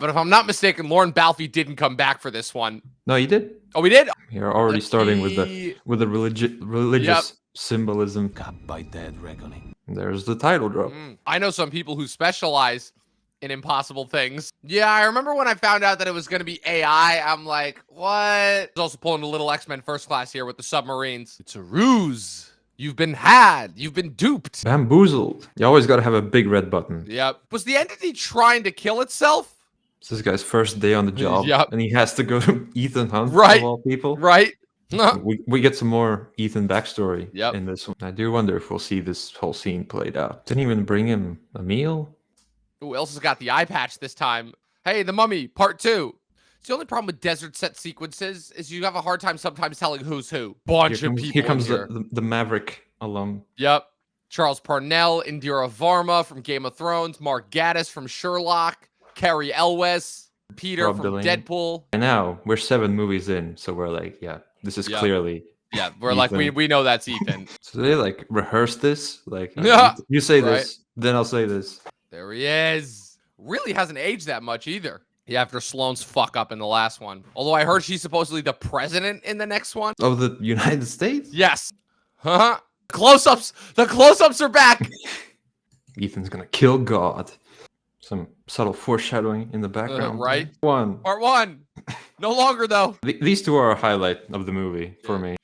But if I'm not mistaken, Lauren Balfe didn't come back for this one. No, you did. Oh, we did. You're already starting with the religious symbolism. God, by dead reckoning. There's the title drop. I know some people who specialize in impossible things. Yeah, I remember when I found out that it was going to be AI, I'm like, what? He's also pulling a little X-Men First Class here with the submarines. It's a ruse. You've been had. You've been duped. Bamboozled. You always got to have a big red button. Yep. Was the entity trying to kill itself? It's this guy's first day on the job. Yep. And he has to go to Ethan Hunt, Right. of all people. Right. We get some more Ethan backstory Yep. in this one. I do wonder if we'll see this whole scene played out. Didn't even bring him a meal. Who else has got the eye patch this time? Hey, The Mummy, Part 2. It's the only problem with desert set sequences is you have a hard time sometimes telling who's who. Bunch of people. Here comes the Maverick alum. Yep. Charles Parnell, Indira Varma from Game of Thrones, Mark Gatiss from Sherlock, Carrie Elwes, Peter Rob from Delaney. Deadpool. And now we're 7 movies in, so we're like, yeah, this is clearly. Yeah, we're Ethan. like, we know that's Ethan. So they like rehearse this, like Yeah. you say Right. this, then I'll say this. There he is. Really hasn't aged that much either. Yeah, after Sloane's fuck up in the last one. Although I heard she's supposedly the president in the next one. Of the United States? Yes. Huh? Close-ups. The close-ups are back. Ethan's gonna kill God. Some subtle foreshadowing in the background. Right. Part 1. No longer, though. These two are a highlight of the movie for me.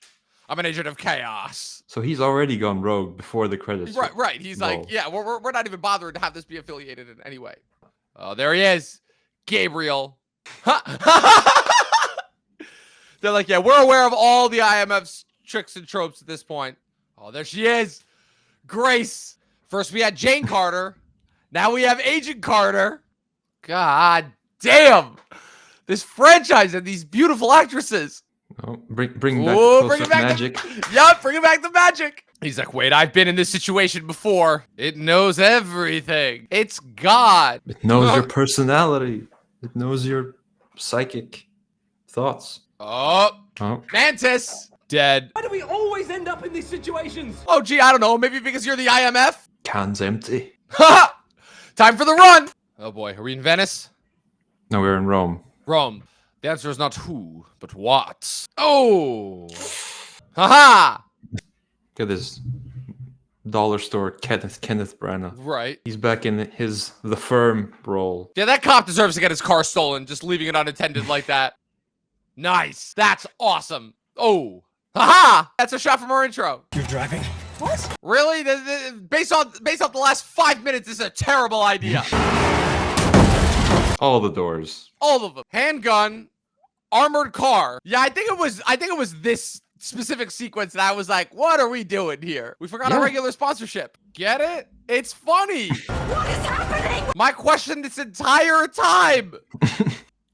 I'm an agent of chaos. So he's already gone rogue before the credits. Right. He's roll. like, yeah, we're not even bothering to have this be affiliated in any way. Oh, there he is. Gabriel. They're like, yeah, we're aware of all the IMF's tricks and tropes at this point. Oh, there she is. Grace. First we had Jane Carter. Now we have Agent Carter. God damn. This franchise and these beautiful actresses. Oh, bring back Ooh, the bring it back magic. Yup, bringing back the magic. He's like, wait, I've been in this situation before. It knows everything. It's God. It knows your personality. It knows your psychic thoughts. Oh, Mantis. Dead. Why do we always end up in these situations? Oh, gee, I don't know. Maybe because you're the IMF? Can's empty. Ha! Time for the run. Oh, boy. Are we in Venice? No, we're in Rome. Rome. The answer is not who, but what. Oh. Haha. Look at this dollar store Kenneth Branagh. Right. He's back in his The Firm role. Yeah, that cop deserves to get his car stolen, just leaving it unattended like that. Nice. That's awesome. Oh. Haha. That's a shot from our intro. You're driving. What? Really? Based off the last 5 minutes, this is a terrible idea. All the doors. All of them. Handgun, armored car. Yeah, I think it was this specific sequence that I was like, what are we doing here? We forgot our regular sponsorship. Get it? It's funny. What is happening? My question this entire time.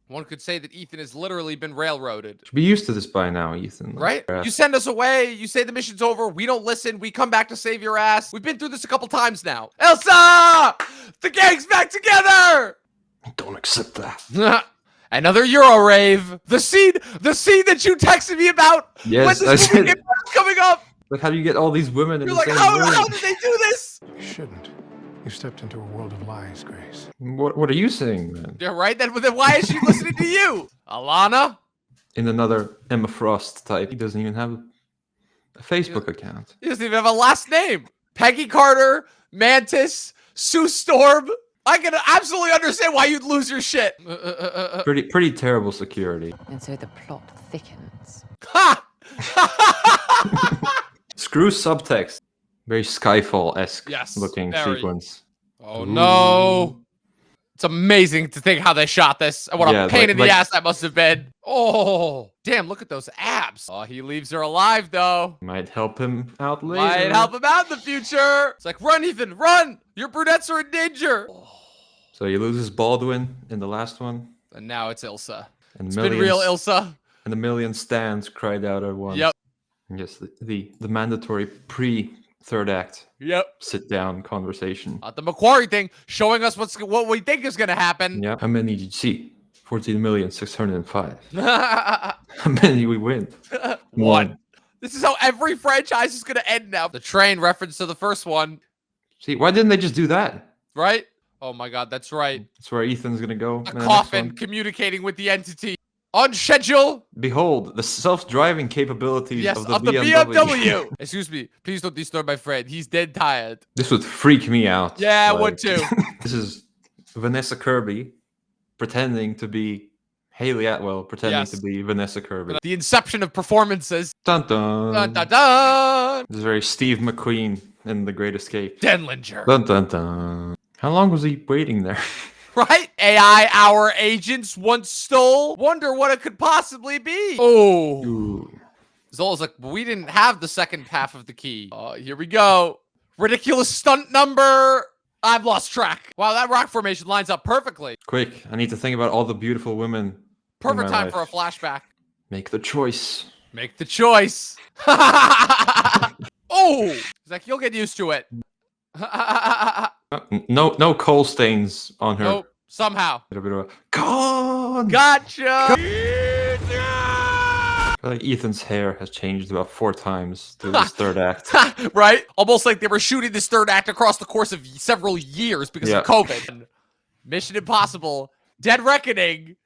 One could say that Ethan has literally been railroaded. Should be used to this by now, Ethan. Right? You send us away, you say the mission's over, we don't listen, we come back to save your ass. We've been through this a couple times now. Elsa! The gang's back together! Don't accept that. Another Euro rave. The scene that you texted me about Yes, when I this movie said- was coming up. Like, how do you get all these women in You're the like, same how room? did they do this? You shouldn't. You stepped into a world of lies, Grace. What are you saying, man? Yeah, right? Then why is she listening to you? Alana? In another Emma Frost type, he doesn't even have a Facebook account. He doesn't even have a last name. Peggy Carter, Mantis, Sue Storm. I can absolutely understand why you'd lose your shit. Pretty terrible security. And so the plot thickens. Ha! Screw subtext. Very Skyfall-esque Yes, looking very. sequence. Oh no. It's amazing to think how they shot this. And what a pain in the ass that must have been. Oh, damn, look at those abs. Oh, he leaves her alive, though. Might help him out later. Might help him out in the future. It's like, run, Ethan, run. Your brunettes are in danger. So he loses Baldwin in the last one. And now it's Ilsa. And It's been real, Ilsa. And a million stands cried out at once. Yep. Yes, the mandatory pre-third act Yep. sit-down conversation. The Macquarie thing, showing us what we think is going to happen. Yeah. How many did you see? 14,605,000. How How many did we win? One. This is how every franchise is going to end now. The train reference to the first one, See, why didn't they just do that? right? Oh my God, that's right. That's where Ethan's gonna go. A in the next coffin one. communicating with the entity. On schedule. Behold, the self-driving capabilities Yes, of the of the BMW. BMW. Excuse me. Please don't disturb my friend. He's dead tired. This would freak me out. Yeah, I would too. This is Vanessa Kirby pretending to be Hayley Atwell, pretending Yes. to be Vanessa Kirby. The inception of performances. Dun dun. Dun dun dun. This is very Steve McQueen in The Great Escape. Denlinger. Dun dun dun. How long was he waiting there? Right? AI our agents once stole. Wonder what it could possibly be. Oh. Ooh. Zola's like, we didn't have the second half of the key. Here we go. Ridiculous stunt number. I've lost track. Wow, that rock formation lines up perfectly. Quick, I need to think about all the beautiful women. Perfect in my time for a life. flashback. Make the choice. Make the choice. Oh, he's like, you'll get used to it. No coal stains on her. Nope, somehow. A bit of a God. Gotcha. I feel like Ethan's hair has changed about 4 times through this third act. Right? Almost like they were shooting this third act across the course of several years because of COVID. Mission Impossible, Dead Reckoning,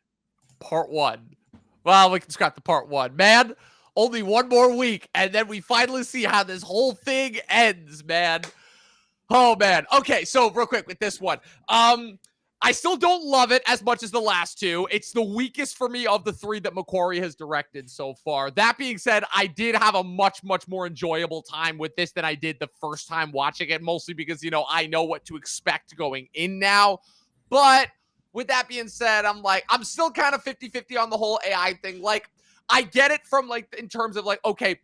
Part 1. Well, we can scrap the Part 1. Man, only one more week, and then we finally see how this whole thing ends, man. Oh, man. Okay, so real quick with this one. I still don't love it as much as the last two. It's the weakest for me of the 3 that McQuarrie has directed so far. That being said, I did have a much, much more enjoyable time with this than I did the first time watching it, mostly because, you know, I know what to expect going in now. But with that being said, I'm still kind of 50-50 on the whole AI thing. Like, I get it from, like, in terms of, like, okay,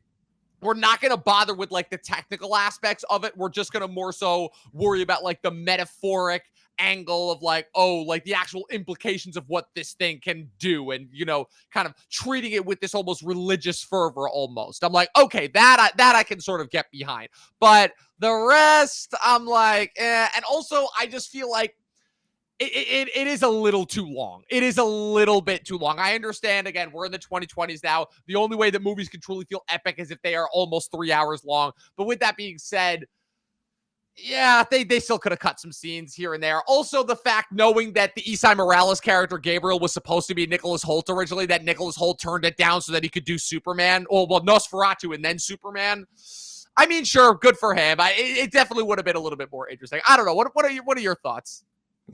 we're not going to bother with, like, the technical aspects of it. We're just going to more so worry about, like, the metaphoric angle of, like, oh, like, the actual implications of what this thing can do and, you know, kind of treating it with this almost religious fervor almost. I'm like, okay, that I can sort of get behind. But the rest, I'm like, eh. And also, I just feel like it is a little too long. It is a little bit too long. I understand, again, we're in the 2020s now. The only way that movies can truly feel epic is if they are almost 3 hours long. But with that being said, yeah, they still could have cut some scenes here and there. Also, the fact, knowing that the Esai Morales character, Gabriel, was supposed to be Nicholas Hoult originally, that Nicholas Hoult turned it down so that he could do Superman. Well, Nosferatu and then Superman. I mean, sure, good for him. It definitely would have been a little bit more interesting. I don't know. What are your thoughts?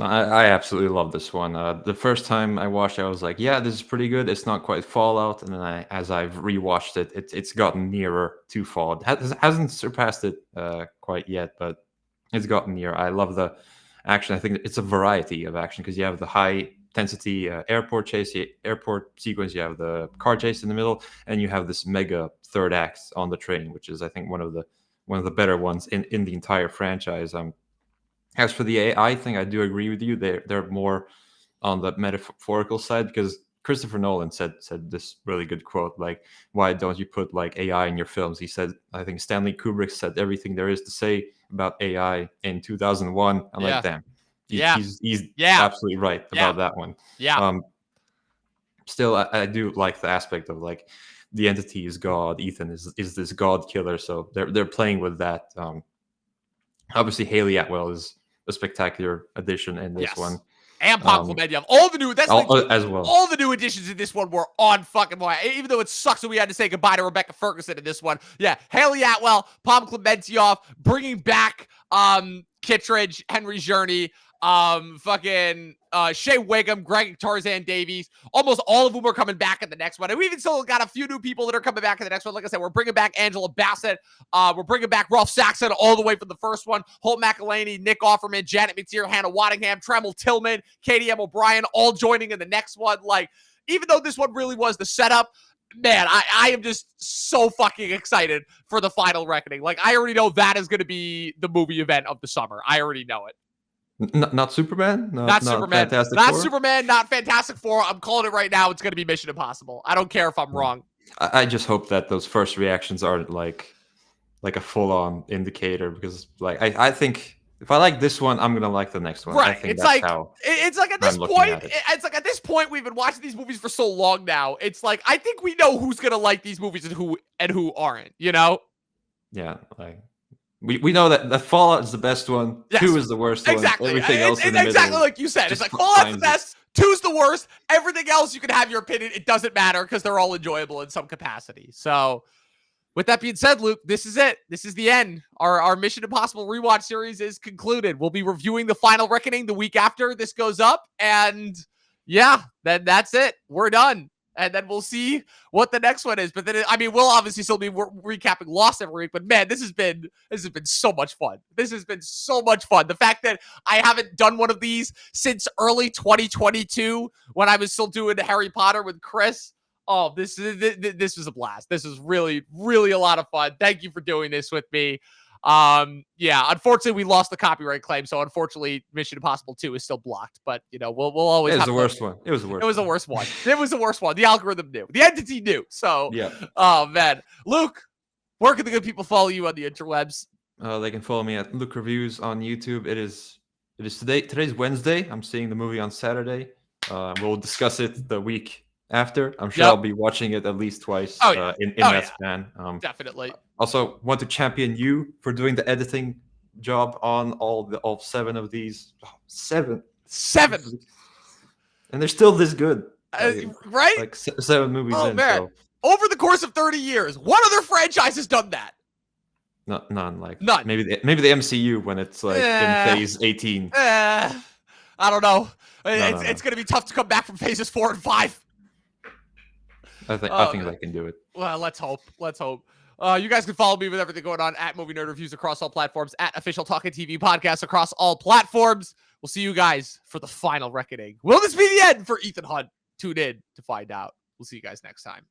I absolutely love this one. The first time I watched it, I was like, yeah, this is pretty good. It's not quite Fallout. And then as I've rewatched it, it's gotten nearer to Fallout. Hasn't surpassed it quite yet, but it's gotten near. I love the action. I think it's a variety of action because you have the high intensity airport chase, the airport sequence, you have the car chase in the middle, and you have this mega third act on the train, which is, I think, one of the better ones in the entire franchise. As for the AI thing, I do agree with you. They're more on the metaphorical side because Christopher Nolan said this really good quote, like, why don't you put like AI in your films? He said, I think Stanley Kubrick said everything there is to say about AI in 2001. I'm like, damn. He's absolutely right about that one. Yeah. Still, I do like the aspect of like the entity is God. Ethan is this God killer. So they're playing with that. Obviously, Hayley Atwell is a spectacular addition in this one. And Pom Klemenyev. All the new as well. All the new additions in this one were on fucking point. Even though it sucks that we had to say goodbye to Rebecca Ferguson in this one. Yeah, Hayley Atwell, Pom Klemenyev, bringing back Kittredge, Henry Journey, Shea Wiggum, Greg Tarzan Davies. Almost all of them are coming back in the next one. And we even still got a few new people that are coming back in the next one. Like I said, we're bringing back Angela Bassett. We're bringing back Ralph Saxon all the way from the first one. Holt McElhaney, Nick Offerman, Janet McTeer, Hannah Waddingham, Tremel Tillman, Katie M. O'Brien, all joining in the next one. Like, even though this one really was the setup, man, I am just so fucking excited for the final reckoning. Like, I already know that is going to be the movie event of the summer. I already know it. Not Superman? Not Superman. Fantastic not Four? Superman, not Fantastic Four. I'm calling it right now. It's going to be Mission Impossible. I don't care if I'm wrong. I just hope that those first reactions aren't like a full-on indicator because, like, I think if I like this one, I'm gonna like the next one. Right. I think It's that's like how it's like at this I'm looking point, at it. it's like at this point we've been watching these movies for so long now. It's like I think we know who's gonna like these movies and who aren't. You know? Yeah, like We know that Fallout is the best one. Yes. 2 is the worst Exactly. one. Everything else in the exactly middle like you said. It's just like Fallout's the finds best. 2's the worst. Everything else you can have your opinion. It doesn't matter because they're all enjoyable in some capacity. So, with that being said, Luke, this is it. This is the end. Our Mission Impossible rewatch series is concluded. We'll be reviewing The Final Reckoning the week after this goes up. And yeah, then that's it. We're done. And then we'll see what the next one is. But then, I mean, we'll obviously still be recapping Lost every week. But man, this has been so much fun. This has been so much fun. The fact that I haven't done one of these since early 2022 when I was still doing Harry Potter with Chris. Oh, this was a blast. This is really, really a lot of fun. Thank you for doing this with me. Yeah, unfortunately we lost the copyright claim, so unfortunately Mission Impossible 2 is still blocked, but you know, we'll always It was have the worst one. It was the worst. It was the worst one. It was the worst one. The algorithm knew. The entity knew. So Yeah. Oh man. Luke, where can the good people follow you on the interwebs? They can follow me at Luke Reviews on YouTube. It is today. Today's Wednesday. I'm seeing the movie on Saturday. We'll discuss it the week after. I'm sure Yep. I'll be watching it at least twice in that span. Definitely. Also, want to champion you for doing the editing job on all 7 of these. Oh, 7. 7. And they're still this good. Right? Like 7 movies Oh in. man. So Over the course of 30 years, what other franchise has done that? none. Like None. Maybe the MCU when it's like in phase 18. I don't know. No. It's going to be tough to come back from phases 4 and 5. I think they can do it. Well, let's hope. You guys can follow me with everything going on at Movie Nerd Reviews across all platforms, at Official Talking TV Podcast across all platforms. We'll see you guys for The Final Reckoning. Will this be the end for Ethan Hunt? Tune in to find out. We'll see you guys next time.